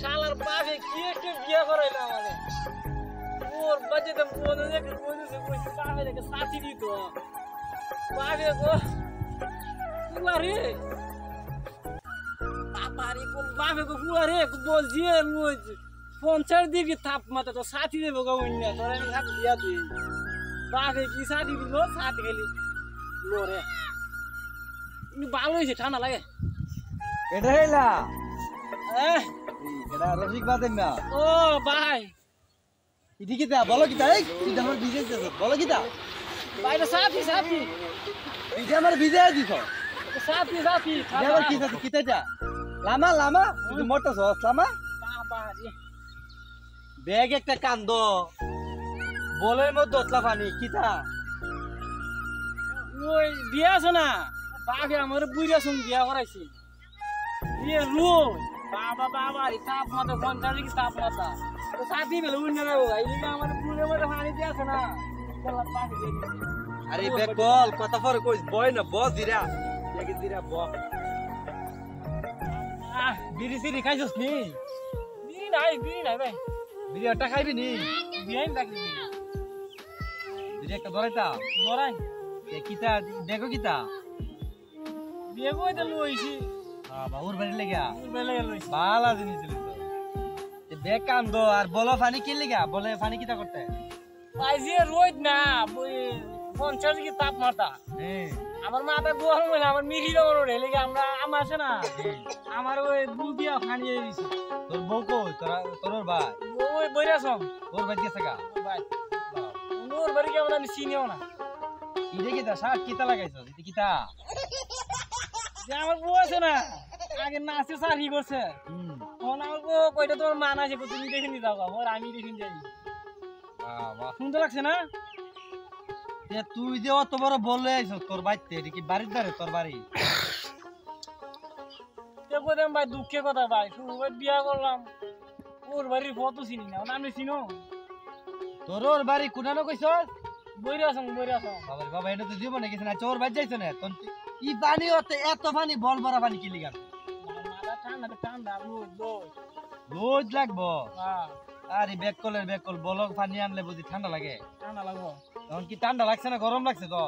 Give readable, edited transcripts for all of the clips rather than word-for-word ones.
শালার বাপে কি একটু বিয়া করাইলো আমারে ওর বাজে তো কোন দেখে কইছে বাপে দেখে সাথী দিত বাপে গো কুলারে বাবারে কোন বাপে গো কুলারে বলজিয়ে লুজ 50 ডিগ্রি তাপমাত্রা তো সাথী দেব গো অন্য তোর আমি সাথী দিয়া দিই বাপে কি সাথী দিল সাথী গেলি লোরে ইনি ভালো হইছে ঠান্ডা লাগে এটা হইলা হ্যাঁ এটা রসিক বাদেন না ও ভাই ইদি কিতা বলো কিতা এই তুই আমার ভিজে দিছ বলো কিতা বাইরে সাথী সাথী তুই আমার ভিজে দিছ সাথী সাথী আমার কি সাথী কিতা যা লামা লামা তুই মোটা সস লামা বাবা রে ব্যাগ একটা কান্দ বলের মধ্যে দতলা পানি কিতা ওই বিয়া আছে না বাপে আমার বুড়িয়া সঙ্গে বিয়া করাইছি বিয়ে রোজ বাবা বাবা রে তাপমাত্রা 50 ডিগ্রি তাপমাত্রা তো সাথী বেলে উন্নে যাবো এই লিগে আমার বুড়ে মধ্যে পানি দিয়ে আছে না চল পানি দিয়ে দিছি আরে ব্যাগ বল কথা পরে কইস বয় না বস দিরা ব্যাগে দিরা ব বিড়ি সিরি খাইছস নি বিড়ি নাই ভাই বিড়ি একটা খাইবি নি বিয়ে লাগি বিড়ি একটা ধরাইতা বড়াই কিতা দেখো কিতা বিয়ে কইতে লইছি বাবুর বাড়ি লেগা বেলে লইছি ভালো জিনিস ছিল তো ব্যাগ কান্দ আর বলো পানি কি লেগা বলে পানি কিতা করতে ভাই যে রোজ না 50 ডিগ্রি তাপমাত্রা হ্যাঁ আমার মাথা গরম হইলে আমার মিহির ওরে লেগে আমরা আমার আছে না আমার ওই দুল দিয়া ফানিয়ে দিছি তোর বউ কই তোর ভাই ওই বইরাছম তোর ভাই গেছে গা ভাই ওর বাড়ি কেমন আমি চিনিও না ইরে কিতা শার্ট কিতা লাগাইছস এটা কিতা যে আমার বউ আছে না আগে নাচে সারি করছে তখন আমার বউ কইটা তোমার মান আছে তুমি দেখে নি যাও ওর আমি দেখে যাই বাহ সুন্দর লাগছে না তুই যে অত বড় বলে আইছস তোর বাইতে এটা কি বাড়ির ধারে তোর বাড়ি দেখলাম ভাই দুঃখের কথা ভাই শুরু বিয়া করলাম ওর বাড়ির কত চিনি না আমি চিনো তোর ওর বাড়ি কোনানো কইছস বইরাছম বাবা এটা তো জীবনে গেছে না চোর বাজ যাইছ না তোর ই পানি হতে এত পানি বল ভরা পানি কি লিগা মাথা ঠান্ডা রোজ লাগবো হ্যাঁ আরে ব্যাক কল বলক পানি আনলে বুঝি ঠান্ডা লাগে ঠান্ডা লাগবো তখন কি ঠান্ডা লাগছে না গরম লাগছে তো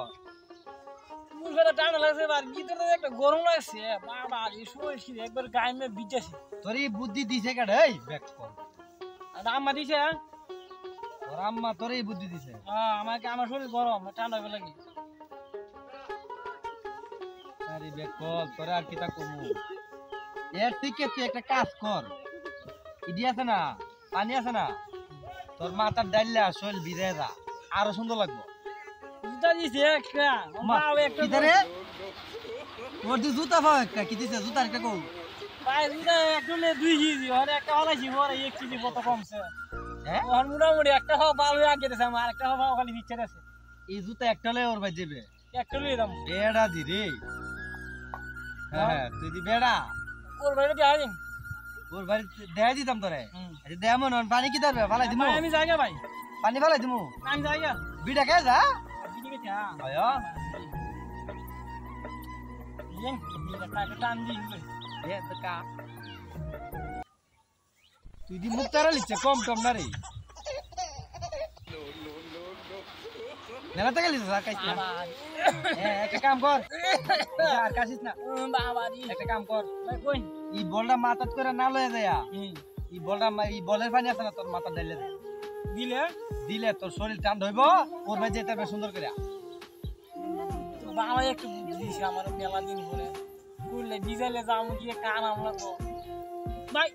মুখ ঠান্ডা লাগছে আর ভিতরে একটা গরম লাগছে বাবা এই শরীর একবার গায়ে মে ভিজেছে তোর এই বুদ্ধি দিছে কাট এই ব্যাক কল আর আম্মা দিছে তোর আম্মা তোর এই বুদ্ধি দিছে হ্যাঁ আমার শরীর গরম ঠান্ডা হবে লাগে আরে ব্যাক কল তোর আর কিতা কমু এর থেকে তুই একটা কাজ কর ইডি আছে না পানি আছে না তোর মাথার ডাইলা শৈল ভিজে যা আরো সুন্দর লাগবো জুতা দিছে একটা মাও একটা কি রে তোর দি জুতা পাও একটা কি দিছে জুতা একটা কও ভাই জুতা একটা নে 2 কেজি আর একটা হলাইছি ওরে 1 কেজি কত কমছে হ্যাঁ আর মোটামুটি একটা হওয়া ভালো আগে দিছে আমার একটা হওয়া খালি ভিতরে আছে এই জুতা একটা লয়ে ওর ভাই যাবে একটা লই দাম বেড়া দি রে হ্যাঁ তুই দি বেড়া ওর বাইরে দিয়ে আইন ওর বাড়ি দেয়া দিতাম তোরে আরে দেমো না পানি কি ধরবে ফালাই দিমু আমি যাইগা ভাই পানি ফালাই দিমু আমি যাইগা বিড়া খাই যা দিদি কে থা আয়া yen biar tak tanding gue এ তো কা তুই দি মুখ তারা লিচ্ছে কম কম না রে নেলা টাকা লিছ আর কাইছ না একটা কাম কর আর কাছিস না বাবা দি একটা কাম কর ভাই কই ই বলটা মাথাত করে না লয়ে যায় ই বলটা ই বলের পানি আছে না তোর মাথা ডাইলে দিলে দিলে তোর শরীর ঠান্ডা হইব ওর ভাই যেতে হবে সুন্দর করে বাবা একটু দিছে আমার মেলা দিন পরে করলে ডিজেলে যাম গিয়ে কান আমরা তো ভাই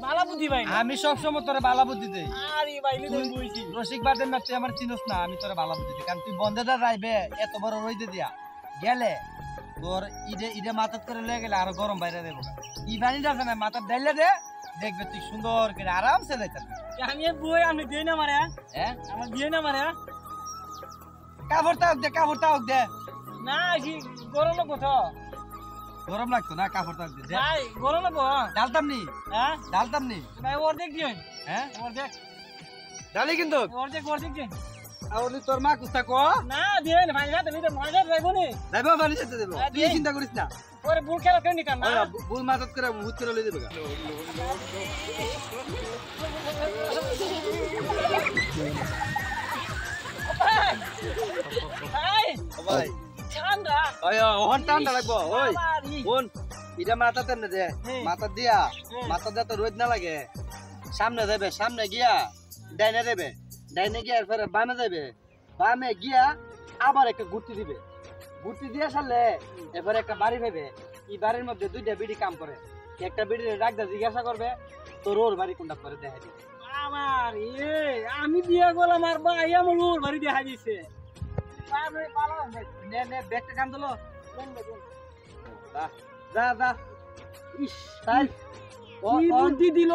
বালা বুদ্ধি ভাই আমি সব সময় তোরে বালা বুদ্ধি দেই আরে ভাই তুই কইছি রসিক বাদের না তুই আমার চিনস না আমি তোরে বালা বুদ্ধি দিই কারণ তুই বন্ধেটা রাইবে এত বড় রইদে দিয়া গেলে তোর ইডে মাথাত করে লয়ে গেলে আরো গরম বাইরে দেবো ই পানিটা আছে না মাথার ডাইলে দে দেখবে তুই সুন্দর করে আরামসে যাইতে আমি বই আমি দেই না মারে হ্যাঁ আমার দিয়ে না মারে কাপড় তাও দে না কি গরম লাগবো তো গরম লাগতো না কাপড় তাও দে ভাই গরম লাগবো ডালতাম নি হ্যাঁ ডালতাম নি ভাই অর্ধেক দিন হ্যাঁ অর্ধেক ডালি কিন্তু অর্ধেক দিন আওলি তোর মা কুস্তা ক না দিয়ে না ভাই হাতে নিতে মজা যাইবো নি যাইবা পানি যেতে দেব তুই চিন্তা করিস না পরে বুল খেলা কেন নিকাম না ভুল মাদত করে ভূত করে লই দেবে এই ভাই ঠান্ডা ওই ওহন ঠান্ডা লাগবো ওই কোন ইটা মাথা তেমনে দে মাথা দিয়া মাথা দিয়ে তো রোদ না লাগে সামনে দেবে সামনে গিয়া ডাইনে দেবে ডাইনে গিয়া এরপরে বামে দেবে বামে গিয়া আবার একটা গুটি দিবে গুটি দিয়ে সারলে এবারে একটা বাড়ি পাবে এই বাড়ির মধ্যে দুইটা বিড়ি কাম করে একটা বিড়ির রাখদা জিজ্ঞাসা করবে তোর ওর বাড়ি কোনটা করে দেখা দিবে আমার আমি বিয়ে করলাম আর ভাই আমার ওর বাড়ি দেখা দিছে নে নে ব্যাগটা কাম দিলো যা যা ইস তাই কি বুদ্ধি দিল